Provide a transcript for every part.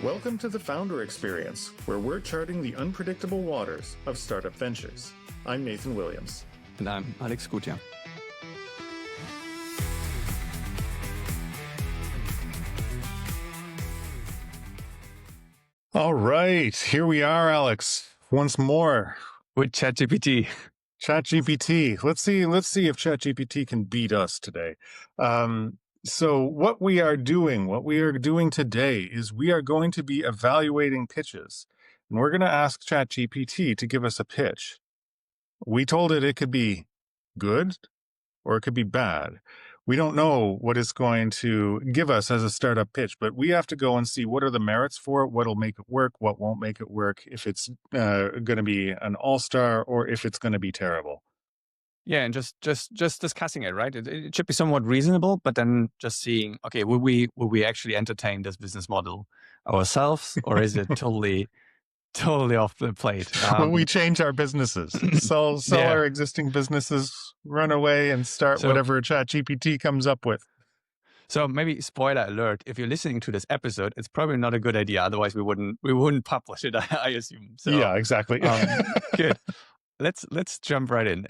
Welcome to the Founder Experience, where we're charting the unpredictable waters of startup ventures. I'm Nathan Williams. And I'm Alex Gutjahr. All right, here we are, Alex, once more. With ChatGPT. ChatGPT. Let's see if ChatGPT can beat us today. So what we are doing today is we are going to be evaluating pitches. And we're going to ask ChatGPT to give us a pitch. We told it could be good or it could be bad. We don't know what it's going to give us as a startup pitch, but we have to go and see what are the merits for it, what'll make it work, what won't make it work, if it's going to be an all-star or if it's going to be terrible. Yeah, and just discussing it, right? It should be somewhat reasonable, but then just seeing, okay, will we actually entertain this business model ourselves, or is it totally off the plate? Will we change our businesses, sell our existing businesses, run away and start whatever ChatGPT comes up with? So maybe spoiler alert: if you're listening to this episode, it's probably not a good idea. Otherwise, we wouldn't publish it. I assume. So, yeah, exactly. Good. Let's jump right in.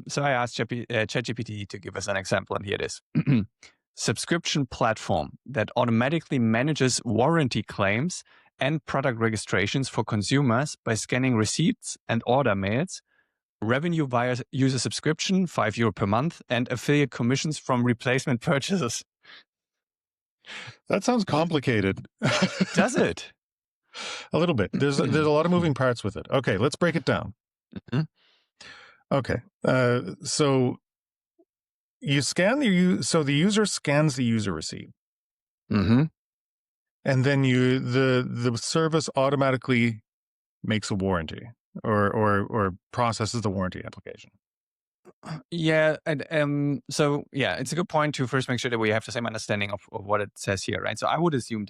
So I asked ChatGPT to give us an example, and here it is. Subscription platform that automatically manages warranty claims and product registrations for consumers by scanning receipts and order mails, revenue via user subscription, €5 per month, and affiliate commissions from replacement purchases. That sounds complicated. Does it? A little bit. There's a lot of moving parts with it. Okay, let's break it down. Mm-hmm. Okay, so you scan so the user scans the user receipt, mm-hmm. and then the service automatically makes a warranty or processes the warranty application. Yeah, and so yeah, it's a good point to first make sure that we have the same understanding of what it says here, right? So I would assume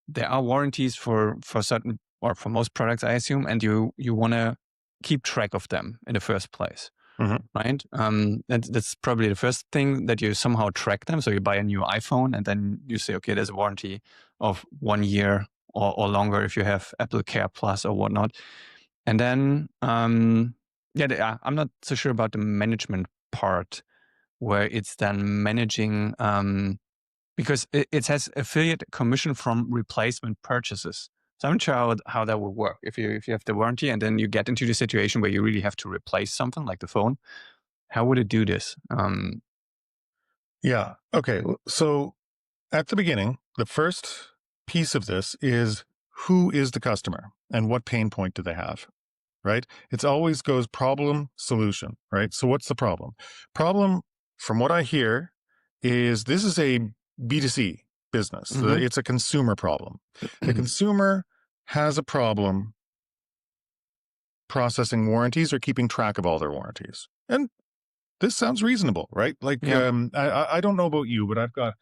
there are warranties for certain or for most products, I assume, and you want to keep track of them in the first place, right? That's probably the first thing, that you somehow track them. So you buy a new iPhone and then you say, okay, there's a warranty of 1 year or longer if you have Apple Care Plus or whatnot. And then, I'm not so sure about the management part where it's then managing, because it says affiliate commission from replacement purchases. So I'm not sure how that would work. If you have the warranty and then you get into the situation where you really have to replace something like the phone, how would it do this? Yeah. Okay. So at the beginning, the first piece of this is who is the customer and what pain point do they have, right? It always goes problem, solution, right? So what's the problem? Problem, from what I hear, is this is a B2C business. Mm-hmm. It's a consumer problem. The consumer has a problem processing warranties or keeping track of all their warranties. And this sounds reasonable, right? Like, yeah. I don't know about you, but I've got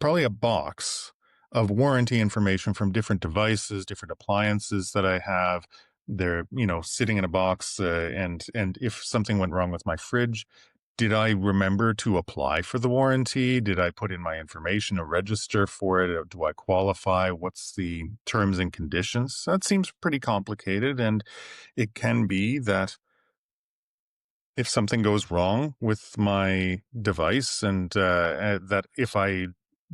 probably a box of warranty information from different devices, different appliances that I have. They're, sitting in a box, and if something went wrong with my fridge, did I remember to apply for the warranty? Did I put in my information to register for it? Do I qualify? What's the terms and conditions? That seems pretty complicated. And it can be that if something goes wrong with my device and that if I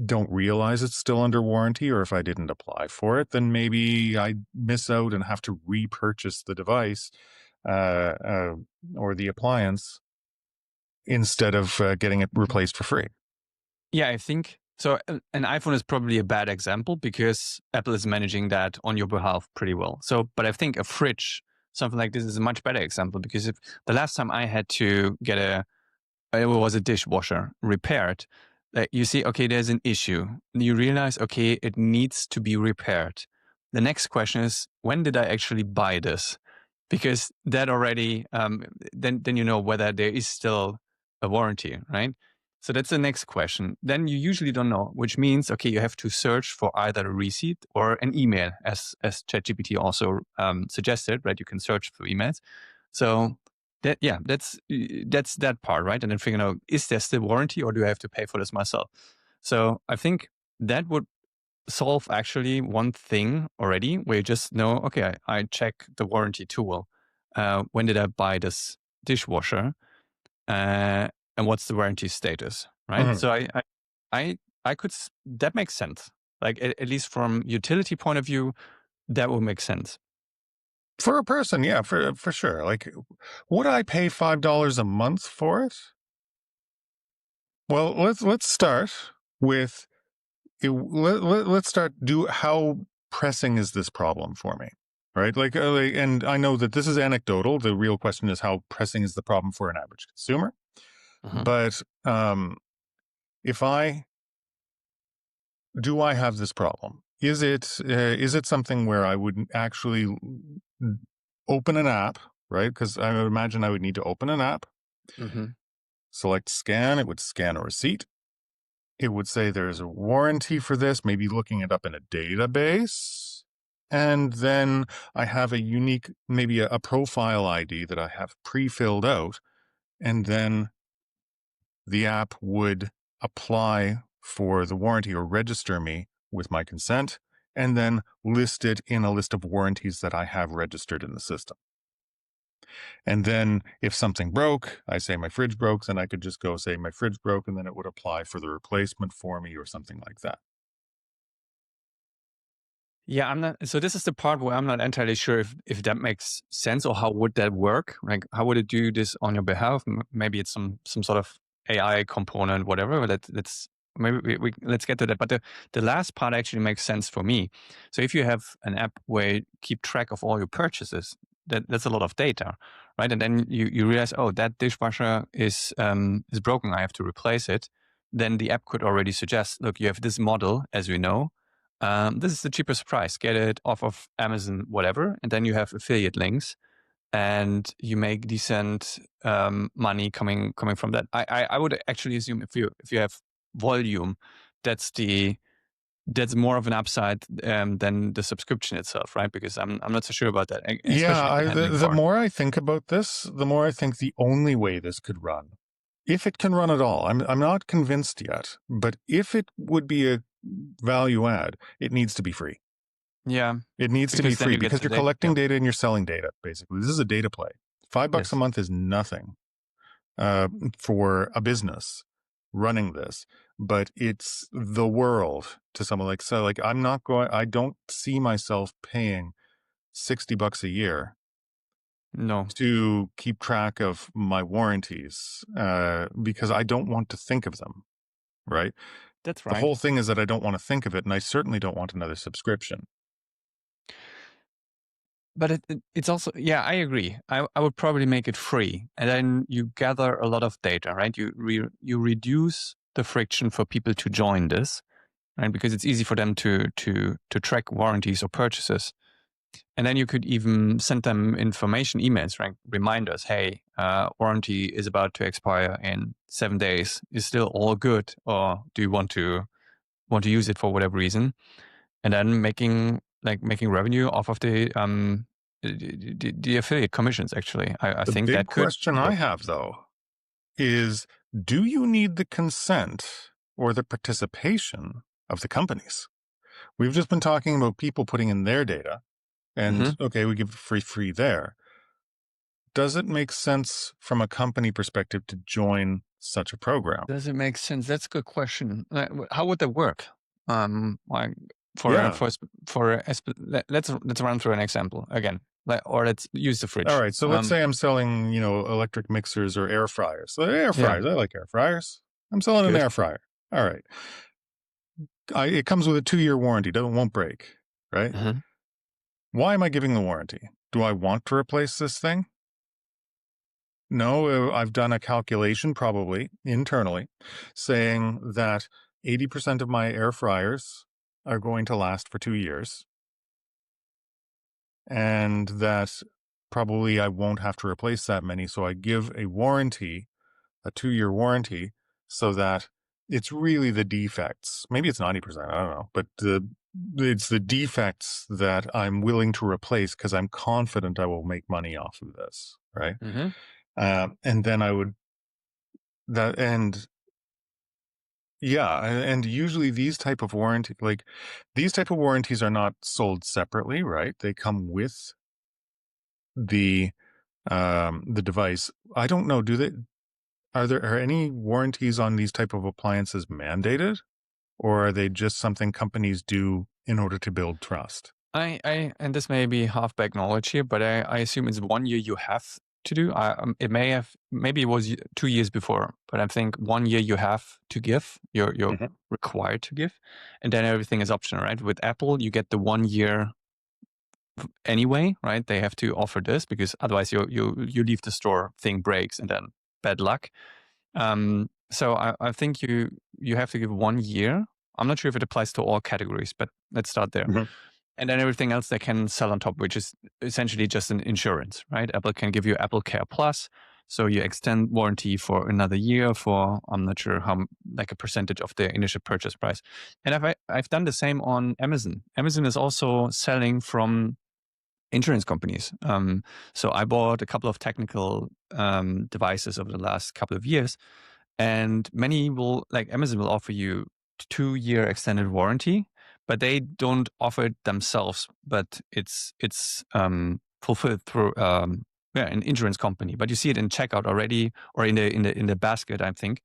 don't realize it's still under warranty or if I didn't apply for it, then maybe I miss out and have to repurchase the device or the appliance instead of getting it replaced for free. Yeah, I think so. An iPhone is probably a bad example because Apple is managing that on your behalf pretty well. So, but I think a fridge, something like this, is a much better example, because if the last time I had to get it was a dishwasher repaired, you see, okay, there's an issue. You realize, okay, it needs to be repaired. The next question is, when did I actually buy this? Because that already, then you know whether there is still a warranty, right? So that's the next question. Then you usually don't know, which means, okay, you have to search for either a receipt or an email, as ChatGPT also suggested, right? You can search for emails. So that's that part, right? And then figuring out, is there still warranty or do I have to pay for this myself? So I think that would solve actually one thing already where you just know, okay, I check the warranty tool. When did I buy this dishwasher? And what's the warranty status, right? Mhm. So I could, that makes sense. Like at least from utility point of view, that would make sense. For a person, yeah, for sure. Like, would I pay $5 a month for it? Well, let's start with let's start. Do how pressing is this problem for me? Right, and I know that this is anecdotal. The real question is how pressing is the problem for an average consumer. Mhm. But if I have this problem, is it something where I would actually open an app, right? Because I would imagine I would need to open an app, Mhm. select scan. It would scan a receipt. It would say there's a warranty for this, maybe looking it up in a database. And then I have a unique, maybe a profile ID that I have pre-filled out. And then the app would apply for the warranty or register me with my consent and then list it in a list of warranties that I have registered in the system. And then if something broke, I say my fridge broke, then I could just go say my fridge broke, and then it would apply for the replacement for me or something like that. Yeah, I'm not. So this is the part where I'm not entirely sure if that makes sense or how would that work. Like, how would it do this on your behalf? Maybe it's some sort of AI component, whatever. But let's maybe let's get to that. But the last part actually makes sense for me. So if you have an app where you keep track of all your purchases, that's a lot of data, right? And then you realize, oh, that dishwasher is broken. I have to replace it. Then the app could already suggest, look, you have this model, as we know, this is the cheapest price. Get it off of Amazon, whatever, and then you have affiliate links, and you make decent money coming from that. I would actually assume if you have volume, that's more of an upside than the subscription itself, right? Because I'm not so sure about that, Yeah, especially at the handling the part. more I think about this, the more I think the only way this could run, if it can run at all, I'm not convinced yet, but if it would be a value add, it needs to be free. Yeah, It needs to be because then free you get because the you're data. Yeah. collecting data and you're selling data, basically. This is a data play. $5 a Yes. month is nothing uh, for a business running this, but it's the world to someone like, so like, I don't see myself paying $60 a year No, to keep track of my warranties because I don't want to think of them, right? that's The right. whole thing is that I don't want to think of it, and I certainly don't want another subscription. But it's also, yeah, I agree. I would probably make it free, and then you gather a lot of data, right? You reduce the friction for people to join this, right? Because it's easy for them to track warranties or purchases, and then you could even send them information emails, right? Reminders, hey, warranty is about to expire in 7 days. Is still all good, or do you want to use it for whatever reason? And then making revenue off of the affiliate commissions. Actually, I The think big that could question I work. have, though, is do you need the consent or the participation of the companies? We've just been talking about people putting in their data, and Hmm. okay, we give free there. Does it make sense from a company perspective to join such a program? Does it make sense? That's a good question. How would that work? Like Yeah. let's run through an example again, or let's use the All fridge. right. So let's say I'm selling, electric mixers or air fryers. So air Yeah, fryers, I like air fryers. I'm selling an good. air fryer. All right. It comes with a 2-year warranty. Won't break. Right. Hmm. Why am I giving the warranty? Do I want to replace this thing? No, I've done a calculation probably internally saying that 80% of my air fryers are going to last for 2 years and that probably I won't have to replace that many. So I give a warranty, a 2-year warranty, so that it's really the defects. Maybe it's 90%, I don't know, but it's the defects that I'm willing to replace because I'm confident I will make money off of this, right? Hmm. And then I would that and Yeah, and usually these type of warranties are not sold separately, right? They come with the the device. I don't know, do they are any warranties on these type of appliances mandated, or are they just something companies do in order to build trust? And this may be half-baked knowledge here, but I assume it's 1 year you have to do. It may have, maybe it was 2 years before, but I think 1 year you have to give, you're Mhm. required to give, and then everything is optional, right? With Apple, you get the 1 year anyway, right? They have to offer this because otherwise you leave the store, thing breaks, and then bad luck. So I think you have to give 1 year. I'm not sure if it applies to all categories, but let's start there. Mhm. And then everything else they can sell on top, which is essentially just an insurance, right? Apple can give you Apple Care Plus. So you extend warranty for another year for, I'm not sure how, like a percentage of the initial purchase price. And I've done the same on Amazon. Amazon is also selling from insurance companies. So I bought a couple of technical devices over the last couple of years, and many will, like Amazon will offer you 2 year extended warranty, but they don't offer it themselves. But it's fulfilled through yeah, an insurance company. But you see it in checkout already, or in the basket, I think,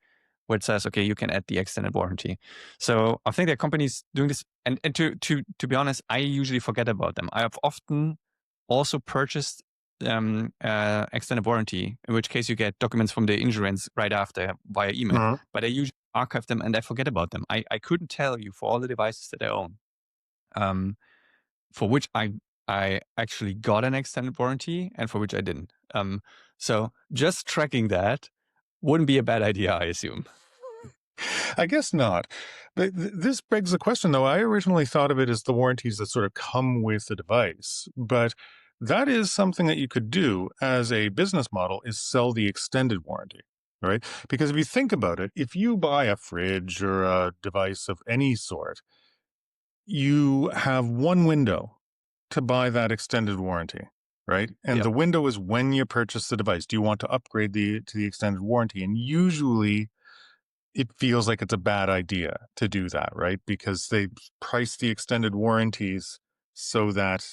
where it says, okay, you can add the extended warranty. So I think there are companies doing this, and to be honest, I usually forget about them. I have often also purchased extended warranty, in which case you get documents from the insurance right after via email. Mhm. But I usually archive them and I forget about them. I couldn't tell you for all the devices that I own, um, for which I actually got an extended warranty and for which I didn't. So just tracking that wouldn't be a bad idea, I assume. I guess not. But this begs the question, though. I originally thought of it as the warranties that sort of come with the device, but that is something that you could do as a business model is sell the extended warranty, right? Because if you think about it, if you buy a fridge or a device of any sort, you have one window to buy that extended warranty, right? And Yep. the window is when you purchase the device. Do you want to upgrade to the extended warranty? And usually it feels like it's a bad idea to do that, right? Because they price the extended warranties so that,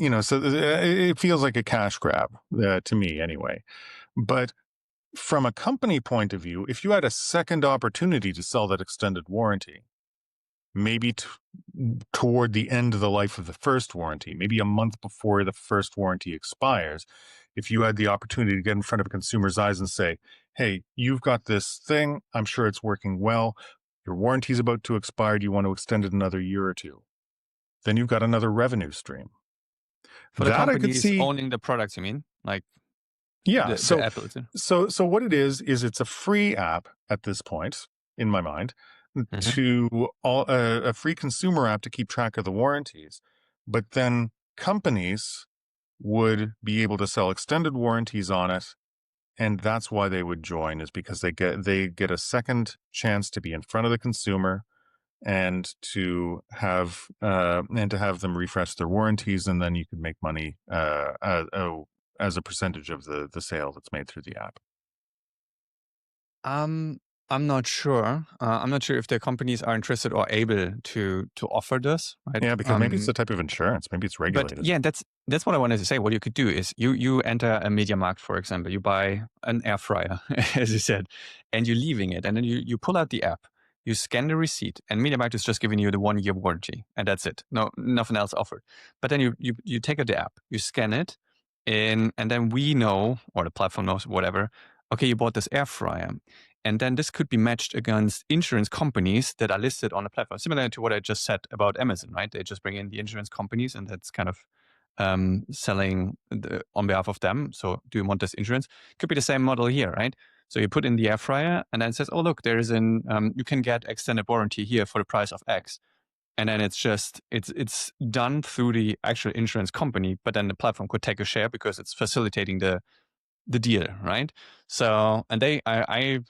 it feels like a cash grab to me anyway. But from a company point of view, if you had a second opportunity to sell that extended warranty, maybe toward the end of the life of the first warranty, maybe a month before the first warranty expires, if you had the opportunity to get in front of a consumer's eyes and say, hey, you've got this thing, I'm sure it's working well, your warranty's about to expire, do you want to extend it another year or two? Then you've got another revenue stream. For the That I could companies see. owning the products, you mean? Like Yeah. the So Apple. so what it is it's a free app at this point, in my mind, Mhm. to a free consumer app to keep track of the warranties. But then companies would be able to sell extended warranties on it, and that's why they would join, is because they get a second chance to be in front of the consumer and to have them refresh their warranties, and then you could make money as a percentage of the sale that's made through the app. Um, I'm not sure. I'm not sure if the companies are interested or able to offer this, right? Yeah, because maybe it's a type of insurance. Maybe it's But regulated. yeah, that's what I wanted to say. What you could do is you enter a media markt, for example, you buy an air fryer, as you said, and you're leaving it, and then you pull out the app, you scan the receipt, and MediaMarkt is just giving you the 1 year warranty, and that's it. No, nothing else offered. But then you take out the app, you scan it, and then we know, or the platform knows, whatever. Okay, you bought this air fryer, and then this could be matched against insurance companies that are listed on the platform, similar to what I just said about Amazon, right? They just bring in the insurance companies, and that's kind of selling on behalf of them. So, do you want this insurance? Could be the same model here, right? So you put in the air fryer, and then it says, "Oh, look, there is you can get extended warranty here for the price of X." And then it's done through the actual insurance company, but then the platform could take a share because it's facilitating the deal, right? So, and I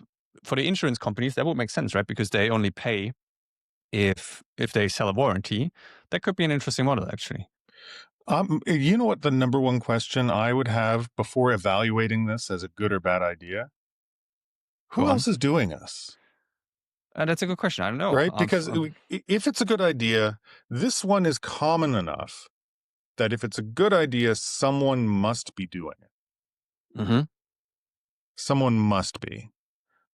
for the insurance companies that would make sense, right? Because they only pay if they sell a warranty. That could be an interesting model, actually. You know what the number one question I would have before evaluating this as a good or bad idea? Go Who on. else is doing this? That's a good question. I don't know. right? Because if it's a good idea, this one is common enough that if it's a good idea, someone must be doing it. Mhm. Someone must be.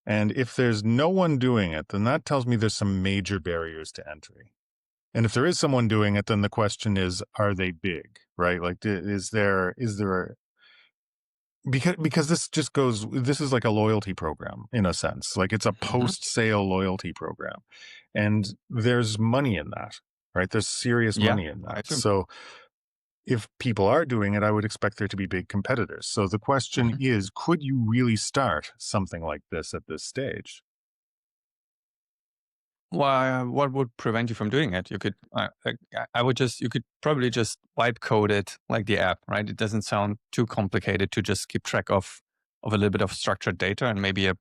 And if there's no one doing it, then that tells me there's some major barriers to entry. And if there is someone doing it, then the question is, are they big, right? Like, is there because this is like a loyalty program in a sense, like it's a Mhm. post-sale loyalty program, and there's money in that, right? There's serious Yeah, money in I that. assume. So if people are doing it, I would expect there to be big competitors. So the question Mhm. is, could you really start something like this at this stage? Why? What would prevent you from doing it? You could. I would just. You could probably just wipe code it like the app, right? It doesn't sound too complicated to just keep track of a little bit of structured data and maybe a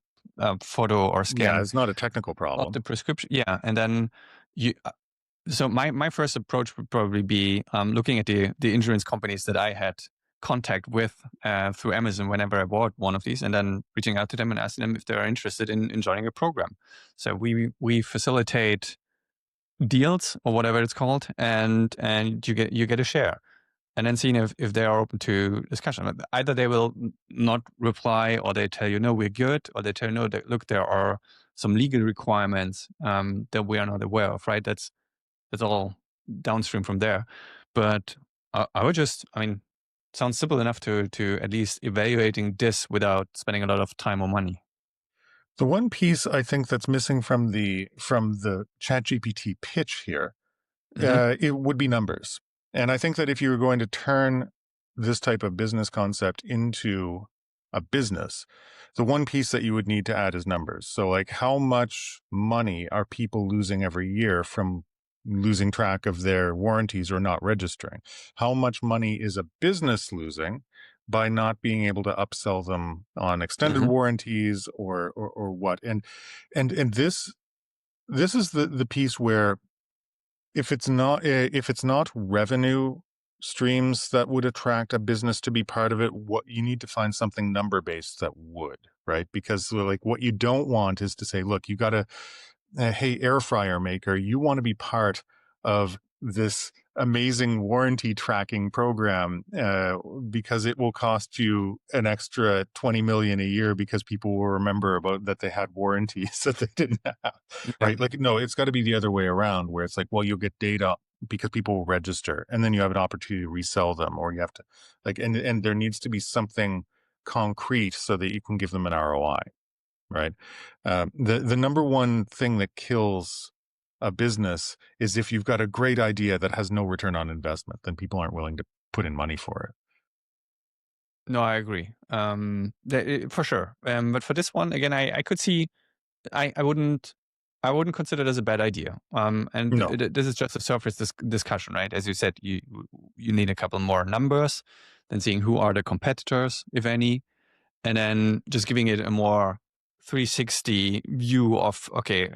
photo or Yeah, scan it's not a technical of problem. the prescription. Yeah, and then you. So my first approach would probably be looking at the insurance companies that I had contact with through Amazon whenever I bought one of these, and then reaching out to them and asking them if they're interested in joining a program. So we facilitate deals or whatever it's called, and you get a share, and then seeing if they are open to discussion. Either they will not reply, or they tell you no, we're good, or they tell you no, look, there are some legal requirements that we are not aware of. Right? That's all downstream from there. But I would just, I mean, sounds simple enough to at least evaluating this without spending a lot of time or money. The one piece I think that's missing from the ChatGPT pitch here, Hmm. it would be numbers. And I think that if you were going to turn this type of business concept into a business, the one piece that you would need to add is numbers. So, like, how much money are people losing every year from losing track of their warranties or not registering? How much money is a business losing by not being able to upsell them on extended Hmm. warranties or what? And this is the piece where if it's not revenue streams that would attract a business to be part of it, what you need to find something number based that would, right? Because like what you don't want is to say, look, you got to hey, air fryer maker, you want to be part of this amazing warranty tracking program because it will cost you an extra 20 million a year because people will remember about that they had warranties that they didn't have, Yeah. right? Like, no, it's got to be the other way around where it's like, well, you'll get data because people will register and then you have an opportunity to resell them, or you have to like, and there needs to be something concrete so that you can give them an ROI, right? The number one thing that kills a business is if you've got a great idea that has no return on investment, then people aren't willing to put in money for it. No, I agree. For sure. But for this one, again, I could see. I I wouldn't consider it as a bad idea. And No. this is just a surface discussion, right? As you said, you need a couple more numbers, then seeing who are the competitors, if any, and then just giving it a more 360 view of okay,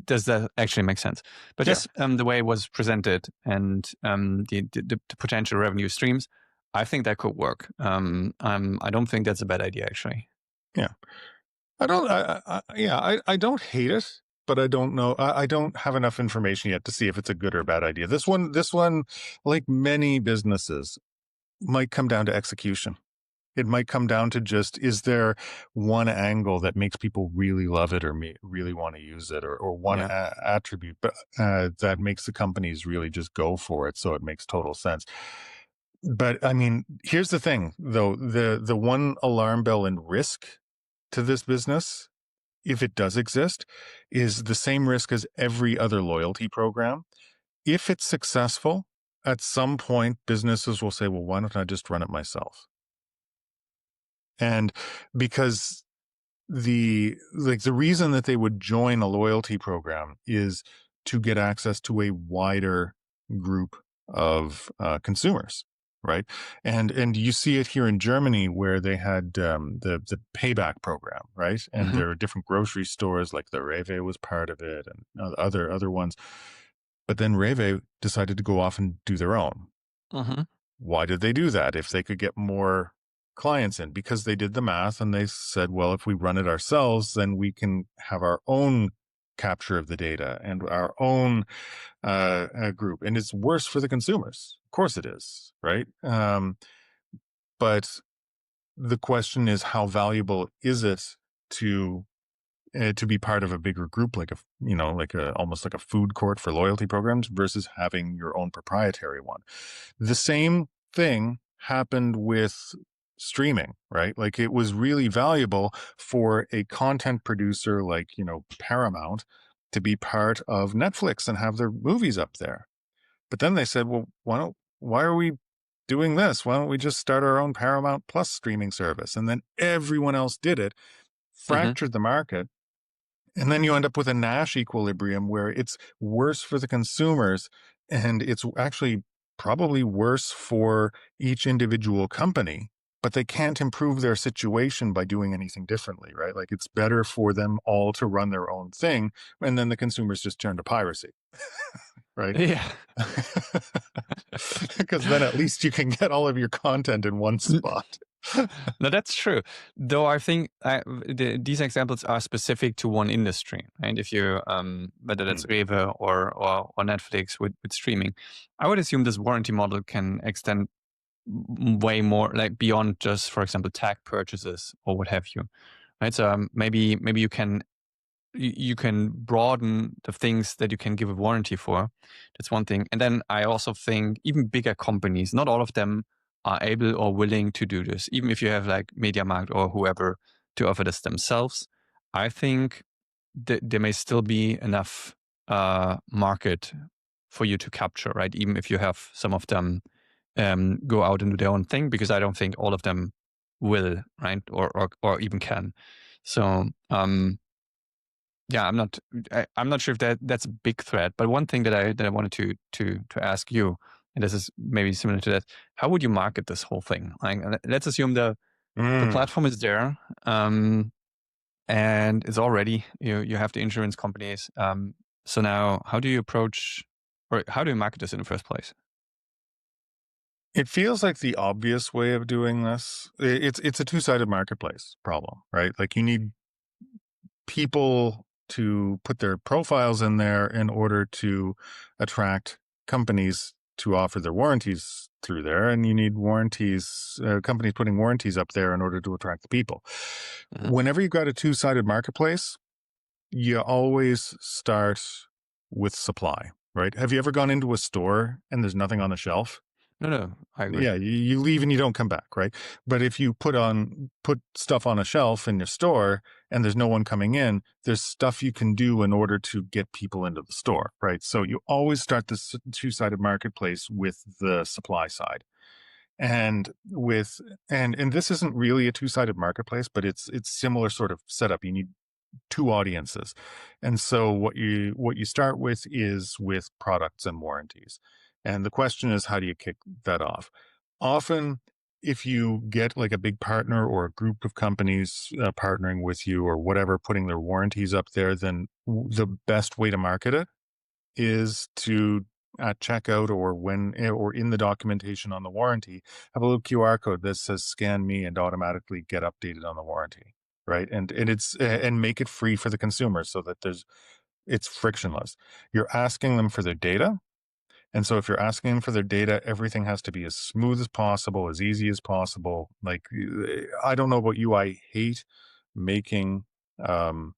does that actually make sense? But Yeah. just the way it was presented and the potential revenue streams, I think that could work. I don't think that's a bad idea actually. Yeah. I don't hate it, but I don't know. I don't have enough information yet to see if it's a good or bad idea. This one, like many businesses, might come down to execution. It might come down to just, is there one angle that makes people really love it or really want to use it, or one Yeah. attribute but that makes the companies really just go for it so it makes total sense. But I mean, here's the thing though, the one alarm bell and risk to this business, if it does exist, is the same risk as every other loyalty program. If it's successful, at some point businesses will say, well, why don't I just run it myself? And because the reason that they would join a loyalty program is to get access to a wider group of consumers, right? And you see it here in Germany where they had the payback program, right? And Hmm. there are different grocery stores like the Rewe was part of it, and other ones. But then Rewe decided to go off and do their own. Hmm. Why did they do that if they could get more clients in? Because they did the math and they said, well, if we run it ourselves, then we can have our own capture of the data and our own group, and it's worse for the consumers. Of course, it is, right? But the question is, how valuable is it to to be part of a bigger group, like like a almost like a food court for loyalty programs, versus having your own proprietary one? The same thing happened with streaming, right? Like, it was really valuable for a content producer like, Paramount, to be part of Netflix and have their movies up there. But then they said, well, why are we doing this? Why don't we just start our own Paramount Plus streaming service? And then everyone else did it, Hmm. fractured the market. And then you end up with a Nash equilibrium where it's worse for the consumers, and it's actually probably worse for each individual company, but they can't improve their situation by doing anything differently, right? Like, it's better for them all to run their own thing, and then the consumers just turn to piracy, right? Yeah. Because then at least you can get all of your content in one spot. No, that's true. Though I think these examples are specific to one industry, right? If you whether that's Rewe or Netflix with streaming, I would assume this warranty model can extend way more, like beyond just, for example, tag purchases or what have you, right? So maybe you can broaden the things that you can give a warranty for. That's one thing. And then I also think even bigger companies, not all of them are able or willing to do this. Even if you have like MediaMarkt or whoever to offer this themselves, I think that there may still be enough market for you to capture, right? Even if you have some of them go out and do their own thing, because I don't think all of them will, right? Or even can. So yeah, I'm not sure if that's a big threat. But one thing that I wanted to ask you, and this is maybe similar to that, how would you market this whole thing? Like, let's assume the platform is there, and it's already you have the insurance companies. So now, how do you approach, or how do you market this in the first place? It feels like the obvious way of doing this. It's a two-sided marketplace problem, right? Like, you need people to put their profiles in there in order to attract companies to offer their warranties through there, and you need companies putting warranties up there in order to attract the people. Mhm. Whenever you've got a two-sided marketplace, you always start with supply, right? Have you ever gone into a store and there's nothing on the shelf? No, I agree. Yeah, you leave and you don't come back, right? But if you put stuff on a shelf in your store and there's no one coming in, there's stuff you can do in order to get people into the store, right? So you always start this two-sided marketplace with the supply side. And and this isn't really a two-sided marketplace, but it's similar sort of setup. You need two audiences. And so what you start with is with products and warranties. And the question is, how do you kick that off? Often, if you get like a big partner or a group of companies partnering with you or whatever, putting their warranties up there, then the best way to market it is to at checkout or in the documentation on the warranty, have a little QR code that says scan me and automatically get updated on the warranty, right? And make it free for the consumer so that it's frictionless. You're asking them for their data. And so if you're asking them for their data, everything has to be as smooth as possible, as easy as possible. Like, I don't know about you, I hate making um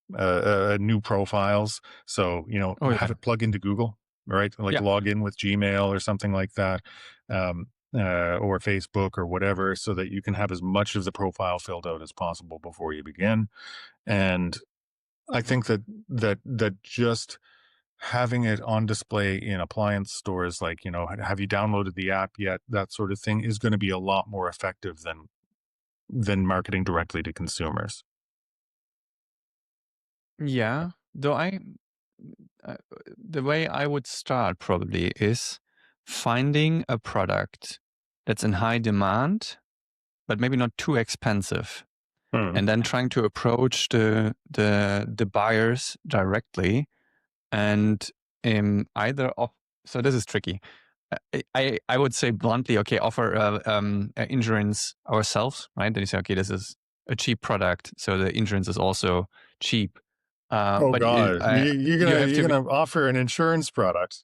new profiles. So, Oh have yeah, it plug into Google, right? Like, yeah. log in with Gmail or something like that, or Facebook or whatever, so that you can have as much of the profile filled out as possible before you begin. And I think that just having it on display in appliance stores, like, have you downloaded the app yet? That sort of thing is going to be a lot more effective than marketing directly to consumers. Yeah, though uh, the way I would start probably is finding a product that's in high demand, but maybe not too expensive, Hmm. and then trying to approach the buyers directly, and either of so this is tricky. I would say bluntly, okay, offer insurance ourselves, right? Then you say, okay, this is a cheap product, so the insurance is also cheap. Oh but God, you have to you're be, gonna offer an insurance product.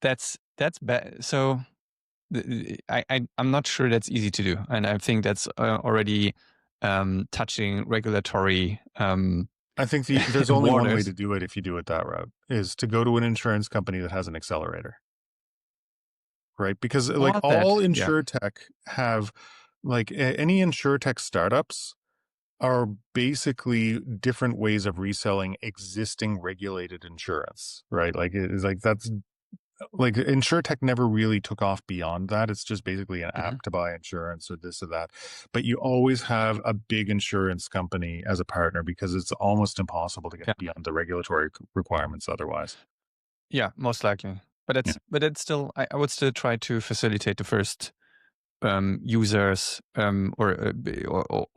that's bad. So I'm not sure that's easy to do, and I think that's already touching regulatory I think there's only one way to waters. do it if you do it that route, is to go to an insurance company that has an accelerator, right? Because like Or all that, yeah. insurtech have, like any insurtech startups are basically different ways of reselling existing regulated insurance, right? Like it's like that's like insurtech never really took off beyond that. It's just basically an Mhm. app to buy insurance or this or that. But you always have a big insurance company as a partner because it's almost impossible to get Yeah, beyond the regulatory requirements otherwise. yeah, most likely. But Yeah. it's still, I would still try to facilitate the first users or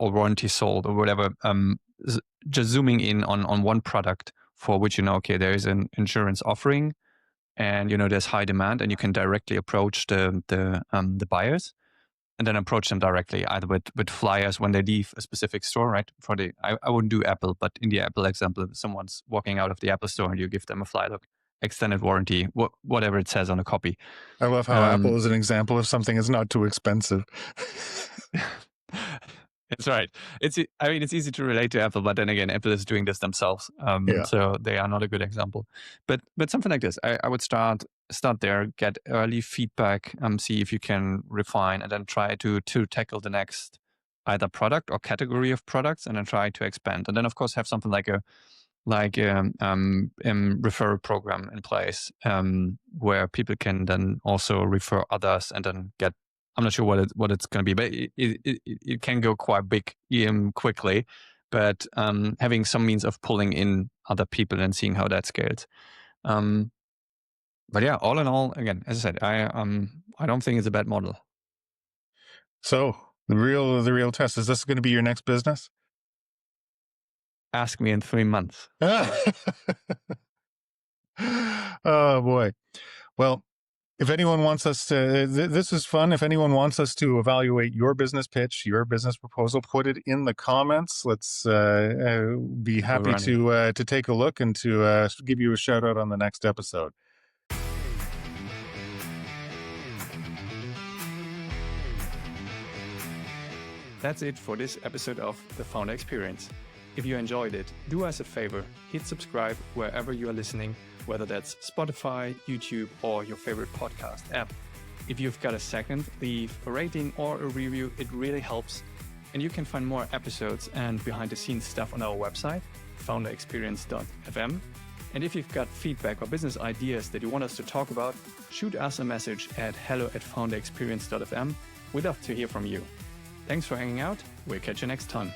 warranty sold or whatever. Just zooming in on one product for which okay, there is an insurance offering, and there's high demand, and you can directly approach the buyers, and then approach them directly, either with flyers when they leave a specific store, right? I wouldn't do Apple, but in the Apple example, if someone's walking out of the Apple store and you give them a flyer, look, extended warranty, whatever it says on the copy. I love how Um, Apple is an example of something that's not too expensive. It's right. I mean, it's easy to relate to Apple, but then again, Apple is doing this themselves, Yeah. so they are not a good example. But something like this, I would start there, get early feedback, see if you can refine, and then try to tackle the next either product or category of products, and then try to expand. And then, of course, have something like a referral program in place, where people can then also refer others and then get. I'm not sure what it's going to be, but it can go quite big quickly. But having some means of pulling in other people and seeing how that scales. But yeah, all in all, again, as I said, I don't think it's a bad model. So the real test, is this going to be your next business? Ask me in 3 months. Oh boy. Well, if anyone wants us to, this is fun. If anyone wants us to evaluate your business pitch, your business proposal, put it in the comments. Let's be We'll happy run it. to take a look and to give you a shout out on the next episode. That's it for this episode of The Founder Experience. If you enjoyed it, do us a favor, hit subscribe wherever you are listening, whether that's Spotify, YouTube, or your favorite podcast app. If you've got a second, leave a rating or a review. It really helps. And you can find more episodes and behind the scenes stuff on our website, founderexperience.fm. And if you've got feedback or business ideas that you want us to talk about, shoot us a message at hello@founderexperience.fm. We'd love to hear from you. Thanks for hanging out. We'll catch you next time.